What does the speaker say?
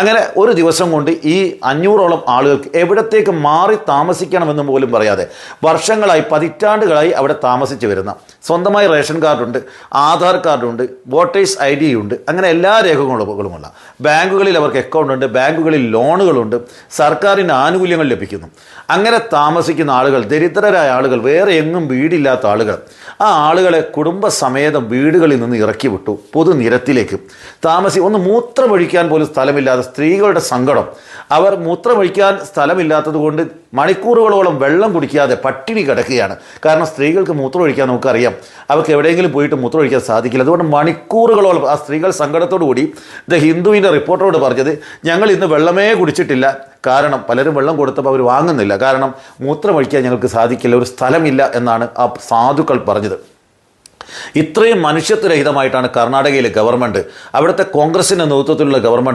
അങ്ങനെ ഒരു ദിവസം കൊണ്ട് ഈ 500ഓളം ആളുകൾക്ക് എവിടത്തേക്ക് മാറി താമസിക്കണമെന്ന് പോലും പറയാതെ വർഷങ്ങളായി, പതിറ്റാണ്ടുകളായി അവിടെ താമസിച്ച് വരുന്ന, സ്വന്തമായി റേഷൻ കാർഡുണ്ട്, ആധാർ കാർഡുണ്ട്, വോട്ടേഴ്സ് ID ഉണ്ട്, അങ്ങനെ എല്ലാ രേഖകളുമുള്ള, ബാങ്കുകളിൽ അവർക്ക് അക്കൗണ്ട് ഉണ്ട്, ബാങ്കുകളിൽ ലോണുകളുണ്ട്, സർക്കാരിന് ആനുകൂല്യങ്ങൾ ലഭിക്കുന്നു. അങ്ങനെ താമസിക്കുന്ന ആളുകൾ, ദരിദ്രരായ ആളുകൾ, വേറെ എങ്ങും വീടില്ലാത്ത ആളുകൾ, ആ ആളുകളെ കുടുംബസമേതം വീടുകളിൽ നിന്ന് ഇറക്കി വിട്ടു പൊതുനിരത്തിലേക്ക്. ഒന്ന് മൂത്രമൊഴിക്കാൻ പോലും സ്ഥലമില്ലാതെ സ്ത്രീകളുടെ സങ്കടം. അവർ മൂത്രമൊഴിക്കാൻ സ്ഥലമില്ലാത്തത് കൊണ്ട് മണിക്കൂറുകളോളം വെള്ളം കുടിക്കാതെ പട്ടിണി കിടക്കുകയാണ്. കാരണം സ്ത്രീകൾക്ക് മൂത്രമൊഴിക്കാൻ നമുക്കറിയാം, അവർക്ക് എവിടെയെങ്കിലും പോയിട്ട് മൂത്രമൊഴിക്കാൻ സാധിക്കില്ല. അതുകൊണ്ട് മണിക്കൂറുകളോളം ആ സ്ത്രീകൾ സങ്കടത്തോടു കൂടി ദ ഹിന്ദുവിൻ്റെ റിപ്പോർട്ടറോട് പറഞ്ഞത്, ഞങ്ങൾ ഇന്ന് വെള്ളമേ കുടിച്ചിട്ടില്ല. കാരണം പലരും വെള്ളം കൊടുത്തപ്പോൾ അവർ വാങ്ങുന്നില്ല, കാരണം മൂത്രമൊഴിക്കാൻ ഞങ്ങൾക്ക് സാധിക്കില്ല, ഒരു സ്ഥലമില്ല എന്നാണ് ആ സാധുക്കൾ പറഞ്ഞത്. ഇത്രയും മനുഷ്യത്വരഹിതമായിട്ടാണ് കർണാടകയിലെ ഗവൺമെൻറ്, അവിടുത്തെ കോൺഗ്രസിൻ്റെ നേതൃത്വത്തിലുള്ള ഗവൺമെൻറ്